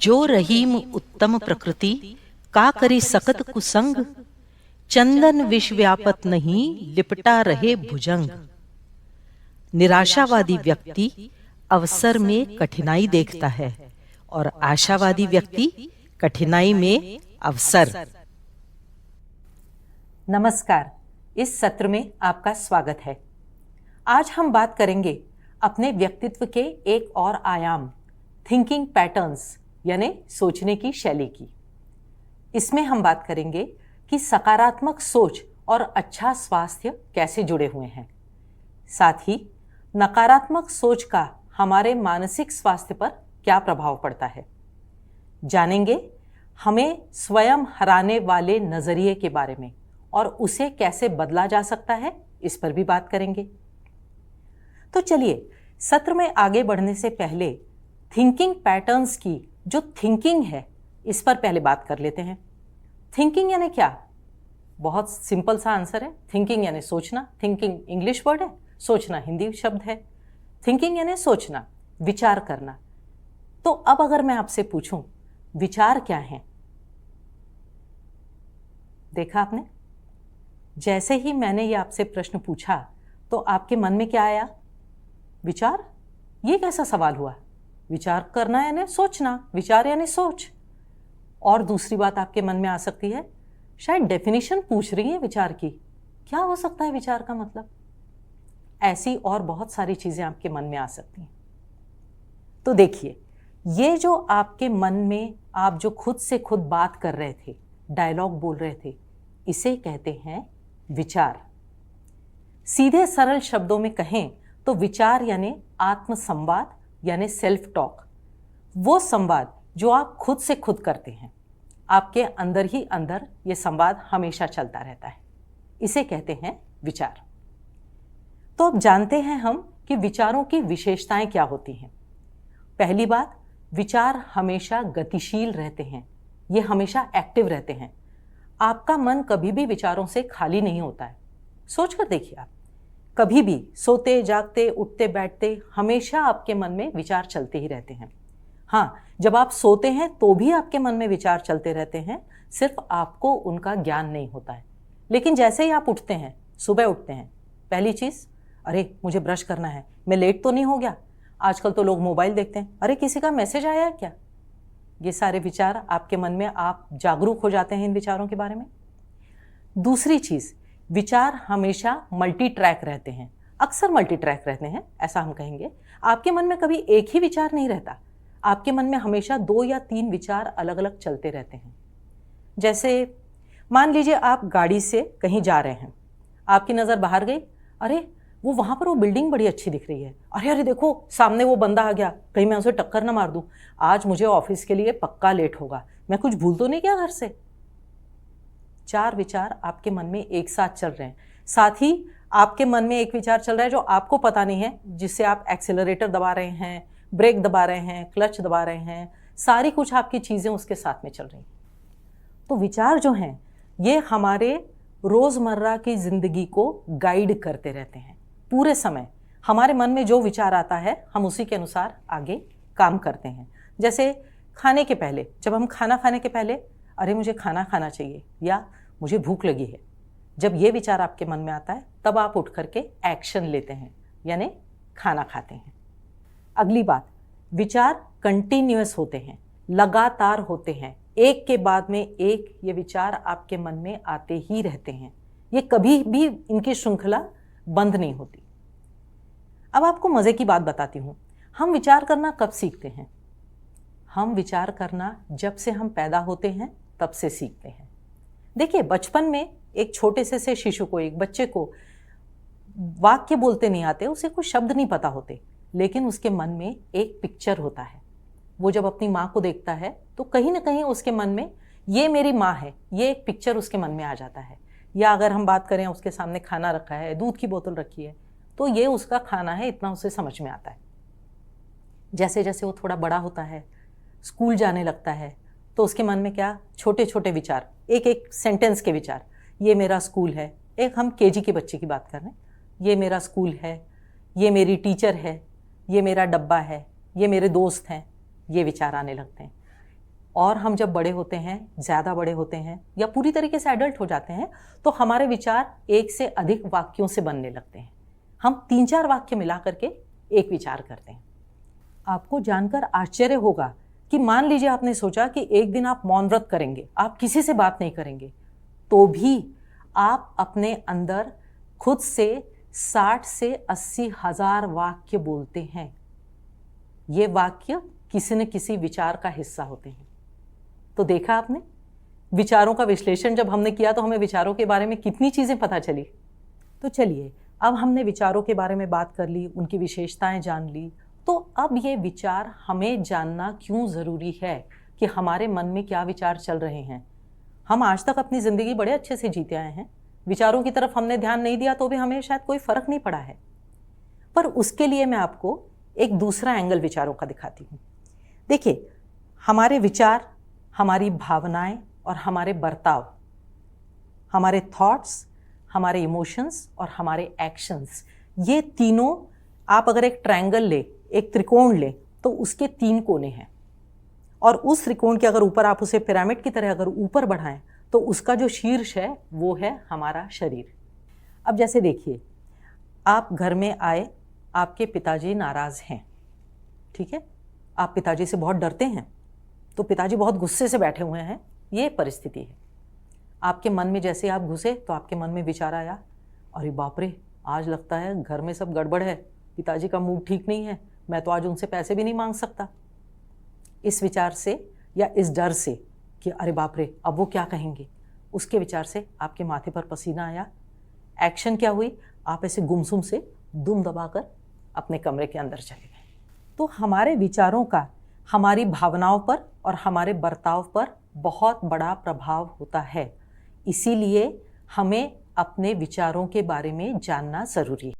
जो रहीम उत्तम प्रकृति का करी सकत कुसंग, चंदन विष व्यापत नहीं लिपटा रहे भुजंग। निराशावादी व्यक्ति अवसर में कठिनाई देखता है और आशावादी व्यक्ति कठिनाई में अवसर। नमस्कार, इस सत्र में आपका स्वागत है। आज हम बात करेंगे अपने व्यक्तित्व के एक और आयाम थिंकिंग पैटर्न्स यानी सोचने की शैली की। इसमें हम बात करेंगे कि सकारात्मक सोच और अच्छा स्वास्थ्य कैसे जुड़े हुए हैं, साथ ही नकारात्मक सोच का हमारे मानसिक स्वास्थ्य पर क्या प्रभाव पड़ता है। जानेंगे हमें स्वयं हराने वाले नजरिए के बारे में और उसे कैसे बदला जा सकता है, इस पर भी बात करेंगे। तो चलिए, सत्र में आगे बढ़ने से पहले थिंकिंग पैटर्न्स की जो थिंकिंग है इस पर पहले बात कर लेते हैं। थिंकिंग यानी क्या? बहुत सिंपल सा आंसर है। थिंकिंग यानी सोचना। थिंकिंग इंग्लिश वर्ड है, सोचना हिंदी शब्द है। थिंकिंग यानी सोचना, विचार करना। तो अब अगर मैं आपसे पूछूं विचार क्या है, देखा आपने? जैसे ही मैंने ये आपसे प्रश्न पूछा तो आपके मन में क्या आया? विचार? ये कैसा सवाल हुआ? विचार करना यानी सोचना, विचार यानी सोच। और दूसरी बात आपके मन में आ सकती है, शायद डेफिनेशन पूछ रही है विचार की। क्या हो सकता है विचार का मतलब? ऐसी और बहुत सारी चीजें आपके मन में आ सकती हैं। तो देखिए, ये जो आपके मन में आप जो खुद से खुद बात कर रहे थे, डायलॉग बोल रहे थे, इसे कहते हैं विचार। सीधे सरल शब्दों में कहें तो विचार यानी आत्म संवाद यानी सेल्फ टॉक। वो संवाद जो आप खुद से खुद करते हैं, आपके अंदर ही अंदर ये संवाद हमेशा चलता रहता है, इसे कहते हैं विचार। तो अब जानते हैं हम कि विचारों की विशेषताएं क्या होती हैं। पहली बात, विचार हमेशा गतिशील रहते हैं, ये हमेशा एक्टिव रहते हैं। आपका मन कभी भी विचारों से खाली नहीं होता है। सोच कर देखिए, आप कभी भी सोते जागते उठते बैठते हमेशा आपके मन में विचार चलते ही रहते हैं। हाँ, जब आप सोते हैं तो भी आपके मन में विचार चलते रहते हैं, सिर्फ आपको उनका ज्ञान नहीं होता है। लेकिन जैसे ही आप उठते हैं, सुबह उठते हैं, पहली चीज़, अरे मुझे ब्रश करना है, मैं लेट तो नहीं हो गया। आजकल तो लोग मोबाइल देखते हैं, अरे किसी का मैसेज आया है क्या? ये सारे विचार आपके मन में, आप जागरूक हो जाते हैं इन विचारों के बारे में। दूसरी चीज़, विचार हमेशा मल्टी ट्रैक रहते हैं, अक्सर मल्टी ट्रैक रहते हैं, ऐसा हम कहेंगे। आपके मन में कभी एक ही विचार नहीं रहता, आपके मन में हमेशा 2 या 3 विचार अलग अलग चलते रहते हैं। जैसे मान लीजिए आप गाड़ी से कहीं जा रहे हैं, आपकी नज़र बाहर गई, अरे वो वहाँ पर वो बिल्डिंग बड़ी अच्छी दिख रही है, अरे अरे देखो सामने वो बंदा आ गया, कहीं मैं उसे टक्कर ना मार दूँ, आज मुझे ऑफिस के लिए पक्का लेट होगा, मैं कुछ भूल तो नहीं गया घर से। 4 विचार आपके मन में एक साथ चल रहे हैं। साथ ही आपके मन में एक विचार चल रहा है जो आपको पता नहीं है, जिससे आप एक्सेलरेटर दबा रहे हैं, ब्रेक दबा रहे हैं, क्लच दबा रहे हैं, सारी कुछ आपकी चीज़ें उसके साथ में चल रही हैं। तो विचार जो हैं ये हमारे रोज़मर्रा की ज़िंदगी को गाइड करते रहते हैं। पूरे समय हमारे मन में जो विचार आता है हम उसी के अनुसार आगे काम करते हैं। जैसे खाने के पहले, जब हम खाना खाने के पहले, अरे मुझे खाना खाना चाहिए या मुझे भूख लगी है, जब ये विचार आपके मन में आता है तब आप उठ करके एक्शन लेते हैं, यानी खाना खाते हैं। अगली बात, विचार कंटिन्यूअस होते हैं, लगातार होते हैं, एक के बाद में एक ये विचार आपके मन में आते ही रहते हैं, ये कभी भी इनकी श्रृंखला बंद नहीं होती। अब आपको मज़े की बात बताती हूँ, हम विचार करना कब सीखते हैं? हम विचार करना जब से हम पैदा होते हैं तब से सीखते हैं। देखिए, बचपन में एक छोटे से शिशु को, एक बच्चे को वाक्य बोलते नहीं आते, उसे कुछ शब्द नहीं पता होते, लेकिन उसके मन में एक पिक्चर होता है। वो जब अपनी माँ को देखता है तो कहीं ना कहीं उसके मन में ये मेरी माँ है, ये एक पिक्चर उसके मन में आ जाता है। या अगर हम बात करें, उसके सामने खाना रखा है, दूध की बोतल रखी है, तो ये उसका खाना है, इतना उसे समझ में आता है। जैसे जैसे वो थोड़ा बड़ा होता है, स्कूल जाने लगता है, तो उसके मन में क्या, छोटे छोटे विचार, एक एक सेंटेंस के विचार, ये मेरा स्कूल है। एक हम केजी के बच्चे की बात कर रहे हैं, ये मेरा स्कूल है, ये मेरी टीचर है, ये मेरा डब्बा है, ये मेरे दोस्त हैं, ये विचार आने लगते हैं। और हम जब बड़े होते हैं, ज़्यादा बड़े होते हैं या पूरी तरीके से एडल्ट हो जाते हैं, तो हमारे विचार एक से अधिक वाक्यों से बनने लगते हैं। हम 3-4 वाक्य मिला करके एक विचार करते हैं। आपको जानकर आश्चर्य होगा कि मान लीजिए आपने सोचा कि एक दिन आप मौन व्रत करेंगे, आप किसी से बात नहीं करेंगे, तो भी आप अपने अंदर खुद से 60 से 80 हजार वाक्य बोलते हैं। ये वाक्य किसी न किसी विचार का हिस्सा होते हैं। तो देखा आपने, विचारों का विश्लेषण जब हमने किया तो हमें विचारों के बारे में कितनी चीज़ें पता चली। तो चलिए, अब हमने विचारों के बारे में बात कर ली, उनकी विशेषताएं जान ली, तो अब ये विचार हमें जानना क्यों ज़रूरी है कि हमारे मन में क्या विचार चल रहे हैं। हम आज तक अपनी ज़िंदगी बड़े अच्छे से जीते आए हैं, विचारों की तरफ हमने ध्यान नहीं दिया तो भी हमें शायद कोई फ़र्क नहीं पड़ा है। पर उसके लिए मैं आपको एक दूसरा एंगल विचारों का दिखाती हूँ। देखिए, हमारे विचार, हमारी भावनाएं और हमारे बर्ताव, हमारे थॉट्स, हमारे इमोशंस और हमारे एक्शंस, ये तीनों, आप अगर एक ट्रायंगल ले, एक त्रिकोण ले, तो उसके 3 कोने हैं। और उस त्रिकोण के अगर ऊपर आप उसे पिरामिड की तरह अगर ऊपर बढ़ाएं तो उसका जो शीर्ष है वो है हमारा शरीर। अब जैसे देखिए, आप घर में आए, आपके पिताजी नाराज़ हैं, ठीक है, आप पिताजी से बहुत डरते हैं, तो पिताजी बहुत गुस्से से बैठे हुए हैं, ये परिस्थिति है। आपके मन में जैसे आप घुसे तो आपके मन में विचार आया, अरे बाप रे, आज लगता है घर में सब गड़बड़ है, पिताजी का मूड ठीक नहीं है, मैं तो आज उनसे पैसे भी नहीं मांग सकता। इस विचार से या इस डर से कि अरे बाप रे, अब वो क्या कहेंगे, उसके विचार से आपके माथे पर पसीना आया। एक्शन क्या हुई, आप ऐसे गुमसुम से दुम दबाकर अपने कमरे के अंदर चले गए। तो हमारे विचारों का हमारी भावनाओं पर और हमारे बर्ताव पर बहुत बड़ा प्रभाव होता है। इसीलिए हमें अपने विचारों के बारे में जानना ज़रूरी है।